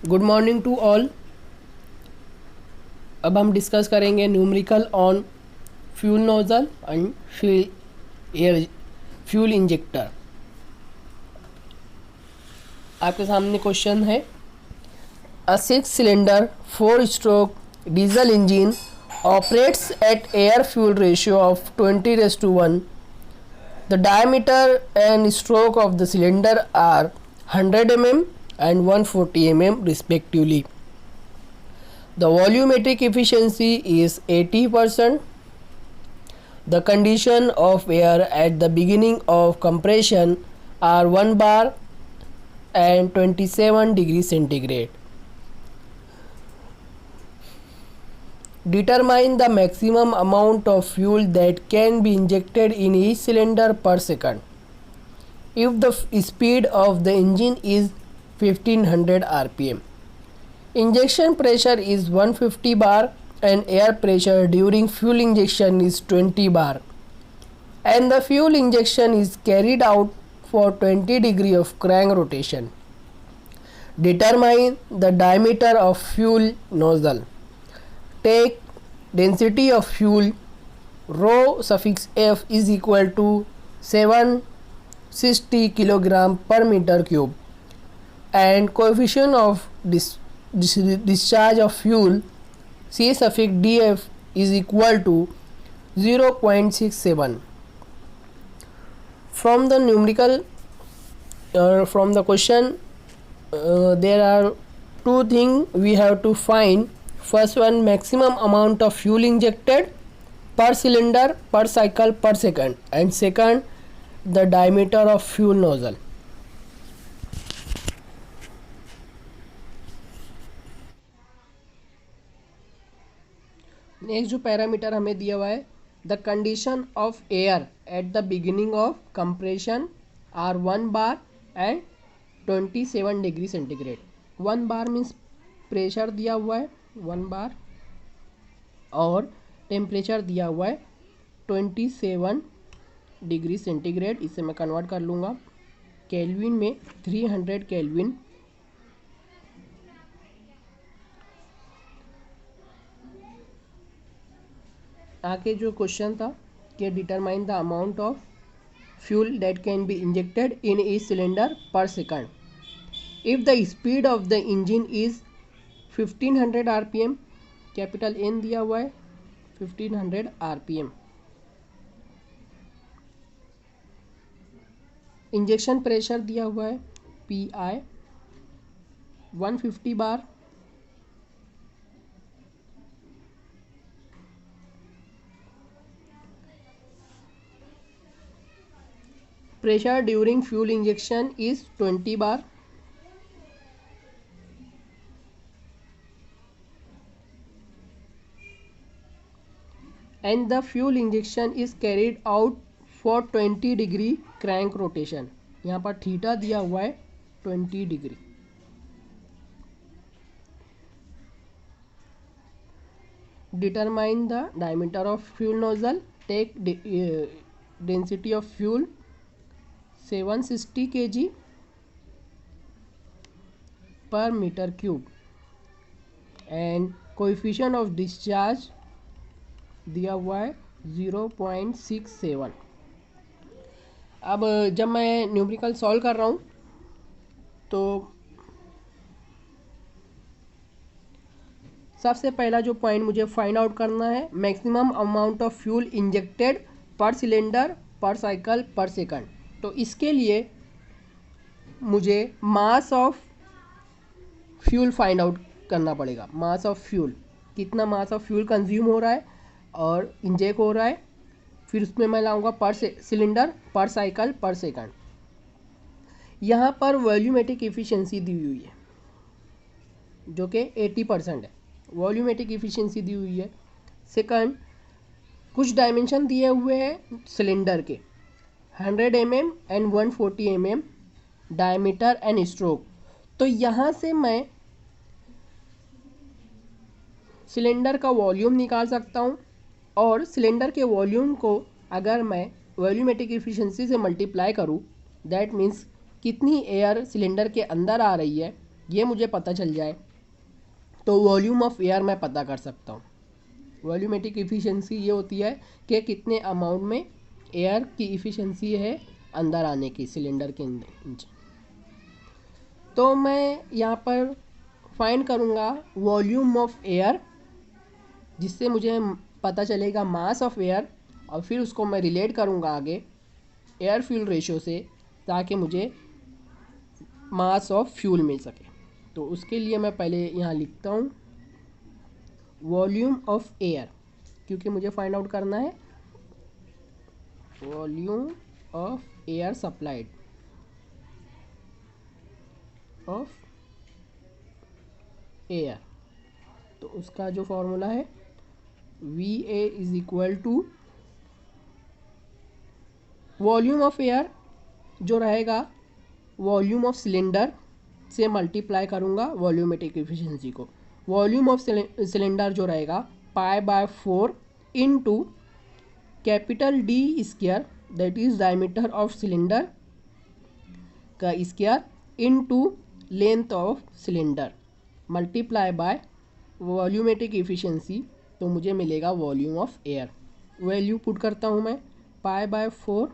Good morning to all. अब हम discuss करेंगे numerical on fuel nozzle and fuel injector. आपके सामने क्वेश्चन है, अ 6 cylinder 4 stroke diesel engine operates at air fuel ratio of 20:1. The diameter and stroke of the cylinder are 100 mm and 140 mm respectively. The volumetric efficiency is 80%. The condition of air at the beginning of compression are 1 bar and 27 degrees centigrade. Determine the maximum amount of fuel that can be injected in each cylinder per second. If the speed of the engine is 1500 rpm, injection pressure is 150 bar and air pressure during fuel injection is 20 bar, and the fuel injection is carried out for 20 degree of crank rotation. Determine the diameter of fuel nozzle. Take density of fuel rho suffix f is equal to 760 kilogram per meter cube and coefficient of discharge of fuel C suffix df is equal to 0.67. From the numerical from the question there are two things we have to find. First one, maximum amount of fuel injected per cylinder per cycle per second, and second, the diameter of fuel nozzle. Next जो parameter हमें दिया हुआ है, the condition of air at the beginning of compression are 1 bar and 27 degree centigrade. 1 bar means pressure दिया हुआ है 1 बार और temperature दिया हुआ है 27 डिग्री सेंटीग्रेड. इसे मैं कन्वर्ट कर लूँगा केल्विन में, 300 केल्विन. आगे जो क्वेश्चन था कि determine the amount of fuel that can be injected in each cylinder per second if the speed of the engine is 1500 rpm. Capital N दिया हुआ है 1500 rpm. इंजेक्शन प्रेशर दिया हुआ है PI 150 bar. Pressure during fuel injection is 20 bar. and the fuel injection is carried out for 20 degree crank rotation. यहाँ पर theta दिया हुआ है 20 degree. Determine the diameter of fuel nozzle. Take density of fuel 760 kg per meter cube and coefficient of discharge दिया हुआ है 0.67. अब जब मैं न्यूमेरिकल सॉल्व कर रहा हूँ तो सबसे पहला जो पॉइंट मुझे फाइंड आउट करना है, maximum amount of fuel injected पर सिलेंडर पर साइकिल पर सेकंड. तो इसके लिए मुझे मास ऑफ फ्यूल फाइंड आउट करना पड़ेगा. मास ऑफ फ्यूल, कितना मास ऑफ फ्यूल कंज्यूम हो रहा है और इंजेक्ट हो रहा है, फिर उसमें मैं लाऊंगा पर सिलेंडर पर साइकिल पर सेकंड. यहाँ पर वॉल्यूमेट्रिक इफ़िशियंसी दी हुई है जो कि 80% है. वॉल्यूमेट्रिक इफ़िशियंसी दी हुई है. सेकंड, कुछ डायमेंशन दिए हुए हैं सिलेंडर के 100 mm and 140 mm diameter and stroke. तो यहाँ से मैं सिलेंडर का वॉल्यूम निकाल सकता हूँ और सिलेंडर के वॉल्यूम को अगर मैं वॉल्यूमेट्रिक इफ़िशियंसी से मल्टीप्लाई करूँ, दैट मीन्स कितनी एयर सिलेंडर के अंदर आ रही है ये मुझे पता चल जाए तो वॉल्यूम ऑफ एयर मैं पता कर सकता हूँ। वॉल्यूमेट्रिक इफ़िशेंसी ये होती है कि कितने अमाउंट में एयर की इफ़िशेंसी है अंदर आने की सिलेंडर के अंदर। तो मैं यहाँ पर फाइंड करूँगा वॉल्यूम ऑफ एयर, जिससे मुझे पता चलेगा मास ऑफ एयर, और फिर उसको मैं रिलेट करूँगा आगे एयर फ्यूल रेशो से, ताकि मुझे मास ऑफ फ्यूल मिल सके। तो उसके लिए मैं पहले यहाँ लिखता हूँ वॉल्यूम ऑफ एयर, क्योंकि मुझे फाइंड आउट करना है volume of air supplied of air. तो उसका जो फॉर्मूला है V A is equal to volume of air जो रहेगा वॉल्यूम ऑफ सिलेंडर से मल्टीप्लाई करूँगा वॉल्यूमेट्रिक एफिशिएंसी को। वॉल्यूम ऑफ सिलेंडर जो रहेगा π/4 into capital D square, that is diameter of cylinder का square, into length of cylinder multiply by volumetric efficiency. तो मुझे मिलेगा volume of air. Value put करता हूँ मैं π/4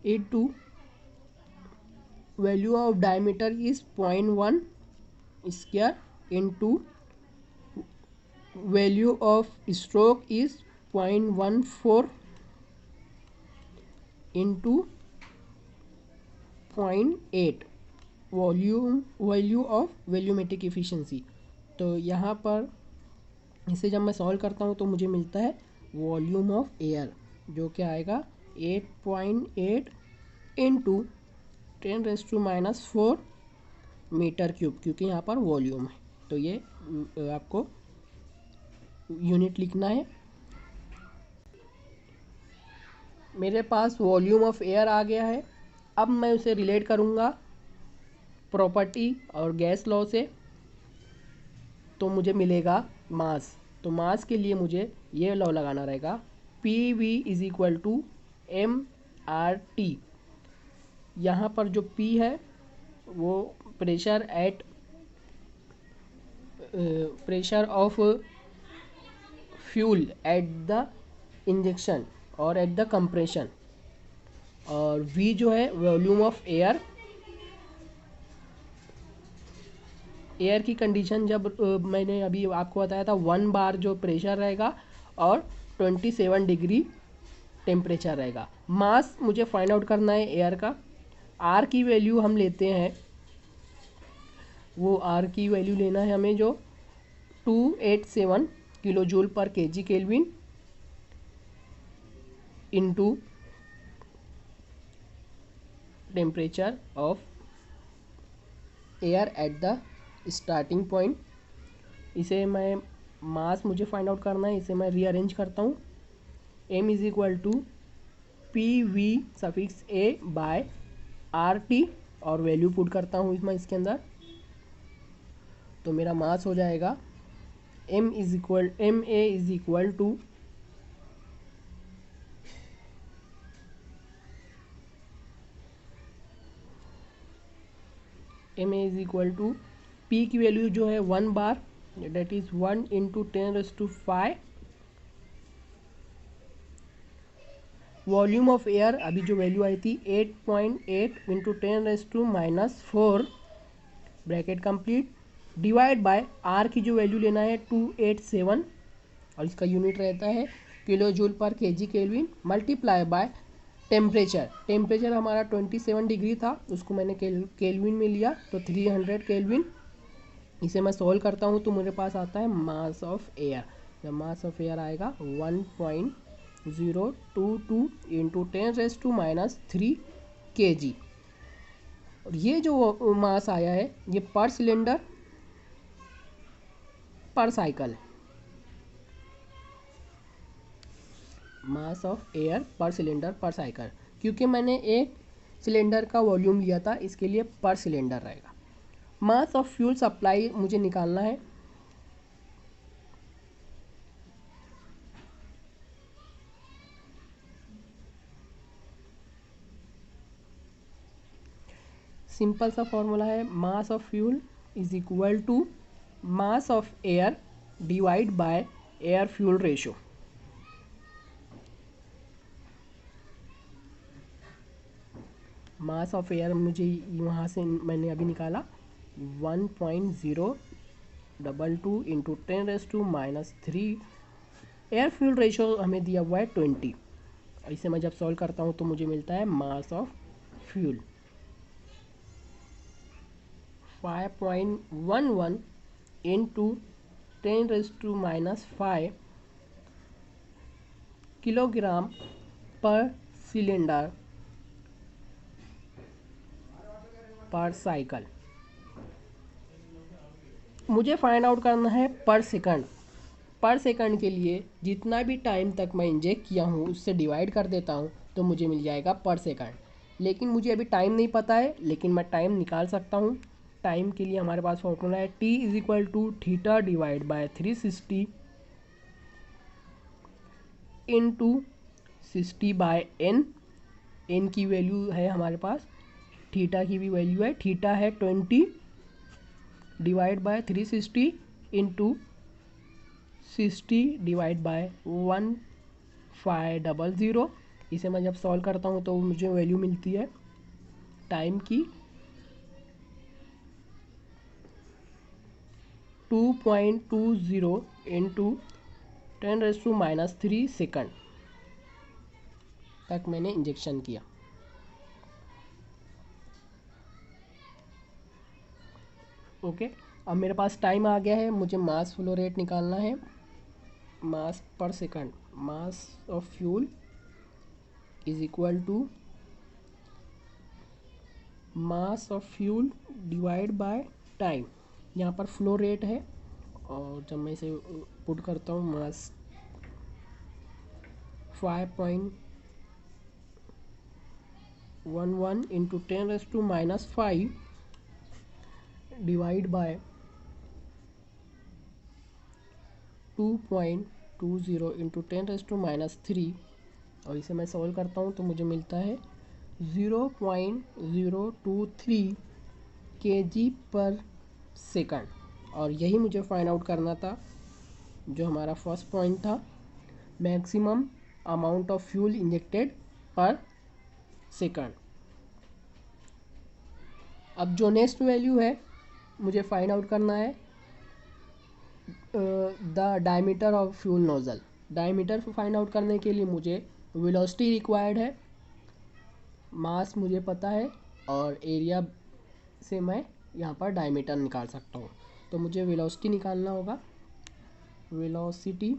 into value of diameter is 0.1 square into value of stroke is 0.14 into 0.8 value of volumetric efficiency. तो यहाँ पर इसे जब मैं सॉल्व करता हूँ तो मुझे मिलता है वॉल्यूम ऑफ एयर, जो क्या आएगा 8.8 इंटू 10⁻⁴ मीटर क्यूब, क्योंकि यहाँ पर वॉल्यूम है। तो ये आपको यूनिट लिखना है। मेरे पास वॉल्यूम ऑफ एयर आ गया है। अब मैं उसे रिलेट करूँगा प्रॉपर्टी और गैस लॉ से, तो मुझे मिलेगा मास। तो मास के लिए मुझे ये लॉ लगाना रहेगा P V is equal to M R T. यहाँ पर जो P है वो pressure of fuel at the injection और एट द कंप्रेशन, और V जो है वॉल्यूम ऑफ एयर। एयर की कंडीशन जब मैंने अभी आपको बताया था 1 बार जो प्रेशर रहेगा और 27 डिग्री टेम्परेचर रहेगा। मास मुझे फाइंड आउट करना है एयर का। आर की वैल्यू हम लेते हैं, वो आर की वैल्यू लेना है हमें जो 287 किलो जूल पर KG kelvin into temperature of air at the starting point. इसे मैं मास मुझे फाइंड आउट करना है, इसे मैं रीअरेंज करता हूँ। m is equal to P V suffix a by R T, और वैल्यू पुट करता हूँ मैं इसके अंदर। तो मेरा मास हो जाएगा m a is equal to P की वैल्यू जो है 1 bar, that is 1 into 10⁵। Volume of air अभी जो वैल्यू आई थी 8.8 इंटू 10⁻⁴, bracket complete, divide by R की जो वैल्यू लेना है 287, और इसका यूनिट रहता है किलो जूल पर KG kelvin, multiply by temperature हमारा 27 डिग्री था, उसको मैंने केल्विन में लिया तो 300 केल्विन। इसे मैं सोल्व करता हूँ तो मेरे पास आता है मास ऑफ एयर। जब मास ऑफ एयर आएगा 1.022 इंटू 10⁻³ kg। और ये जो मास आया है ये पर सिलेंडर पर साइकिल है। मास ऑफ एयर पर सिलेंडर पर साइकिल, क्योंकि मैंने एक सिलेंडर का वॉल्यूम लिया था, इसके लिए पर सिलेंडर रहेगा। मास ऑफ फ्यूल सप्लाई मुझे निकालना है। सिंपल सा फॉर्मूला है, mass of fuel is equal to mass of air divide by air fuel ratio. Mass of air मुझे वहाँ से मैंने अभी निकाला 1.022 इंटू 10⁻³ एयर फ्यूल रेशो हमें दिया हुआ है 20। इसे मैं जब सॉल्व करता हूँ तो मुझे मिलता है mass of fuel 5.11 into 10⁻5 kilogram पर सिलेंडर पर साइकिल। मुझे फाइंड आउट करना है पर सेकंड। पर सेकंड के लिए जितना भी टाइम तक मैं इंजेक्ट किया हूँ उससे डिवाइड कर देता हूँ तो मुझे मिल जाएगा पर सेकंड। लेकिन मुझे अभी टाइम नहीं पता है, लेकिन मैं टाइम निकाल सकता हूँ। टाइम के लिए हमारे पास फॉर्मूला है T is equal to theta divide by 360 into 60/n। n की वैल्यू है हमारे पास, थीटा की भी वैल्यू है, थीटा है 20 divide by 360 into 60 divide by 1500। इसे मैं जब सॉल्व करता हूँ तो मुझे वैल्यू मिलती है टाइम की 2.20 इंटू 10⁻³ सेकंड तक मैंने इंजेक्शन किया। ओके, अब मेरे पास टाइम आ गया है, मुझे मास फ्लो रेट निकालना है। Mass per second, mass of fuel is equal to mass of fuel divide by time. यहाँ पर फ्लो रेट है और जब मैं इसे पुट करता हूँ मास 5.11 इंटू 10⁻5 डिवाइड बाय 2.20 इंटू 10⁻³ और इसे मैं सॉल्व करता हूँ तो मुझे मिलता है 0.023 kg पर सेकंड। और यही मुझे फाइंड आउट करना था, जो हमारा फर्स्ट पॉइंट था, maximum amount of fuel injected पर सेकंड। अब जो नेक्स्ट वैल्यू है मुझे फाइंड आउट करना है the diameter of fuel nozzle. Diameter find out करने के लिए मुझे वेलोसिटी रिक्वायर्ड है, मास मुझे पता है और एरिया से मैं यहाँ पर डायमीटर निकाल सकता हूँ। तो मुझे वेलोसिटी निकालना होगा। वेलोसिटी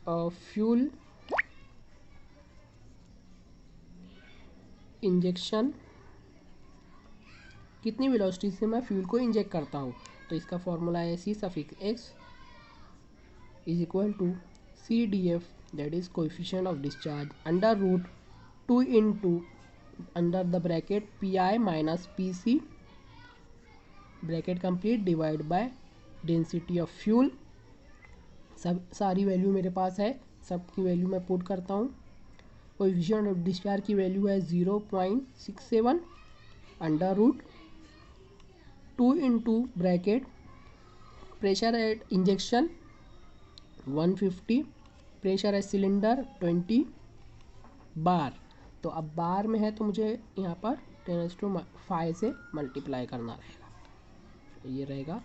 ऑफ फ्यूल इंजेक्शन, कितनी वेलोसिटी से मैं फ्यूल को इंजेक्ट करता हूँ। तो इसका फॉर्मूला है C∑x is equal to CDF, that is coefficient of discharge, √2 into under the bracket PI minus PC bracket complete divide by density of fuel. सब सारी वैल्यू मेरे पास है, सबकी वैल्यू मैं पुट करता हूँ। कोएफिशिएंट ऑफ डिस्चार्ज की वैल्यू है 0.67 √2 into bracket pressure at injection 150, pressure at cylinder 20 बार। तो अब बार में है तो मुझे यहाँ पर 10⁻5 से मल्टीप्लाई करना रहेगा। तो ये रहेगा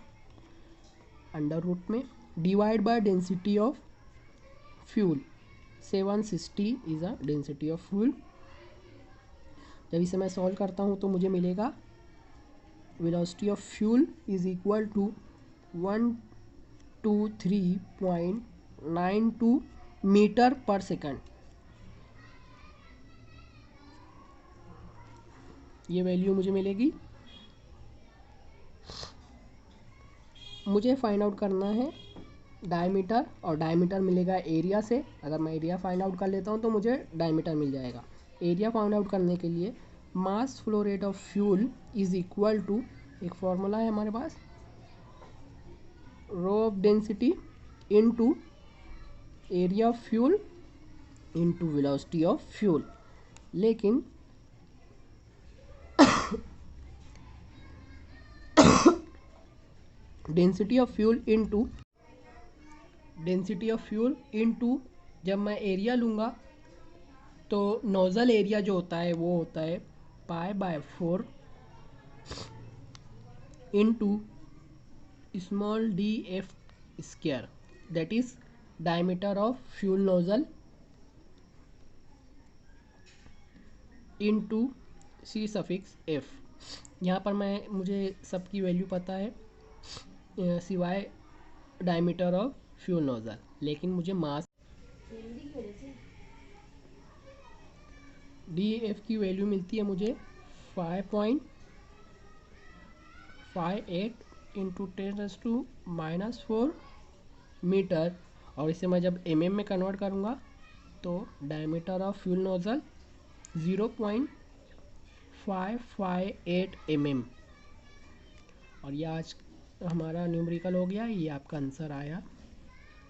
√ में divide by density of fuel 760 is a density of fuel. जब इसे मैं सॉल्व करता हूँ तो मुझे मिलेगा velocity of fuel is equal to 123.92 metre per second. ये वैल्यू मुझे मिलेगी। मुझे फाइंड आउट करना है डायमीटर, और डायमीटर मिलेगा एरिया से। अगर मैं एरिया फाइंड आउट कर लेता हूँ तो मुझे डायमीटर मिल जाएगा। एरिया फाइंड आउट करने के लिए mass flow rate of fuel is equal to, एक फॉर्मूला है हमारे पास, rho of density into area of fuel into velocity of fuel. लेकिन डेंसिटी ऑफ फ्यूल इनटू जब मैं एरिया लूँगा तो नोज़ल एरिया जो होता है वो होता है π/4 into small D F square, that is diameter of fuel nozzle into C suffix F. यहाँ पर मुझे सबकी वैल्यू पता है सिवाय डायमीटर ऑफ फ्यूल नोज़ल, लेकिन मुझे मास डी एफ की वैल्यू मिलती है मुझे 5.58 इंटू 10⁻⁻4 मीटर, और इसे मैं जब mm में कन्वर्ट करूँगा तो diameter of fuel nozzle 0.558 mm, और ये आज हमारा न्यूमेरिकल हो गया। ये आपका आंसर आया,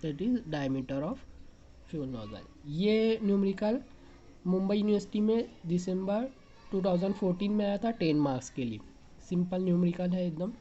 that is diameter of fuel nozzle. ये न्यूमेरिकल मुंबई यूनिवर्सिटी में दिसंबर 2014 में आया था 10 मार्क्स के लिए। सिंपल न्यूमेरिकल है एकदम।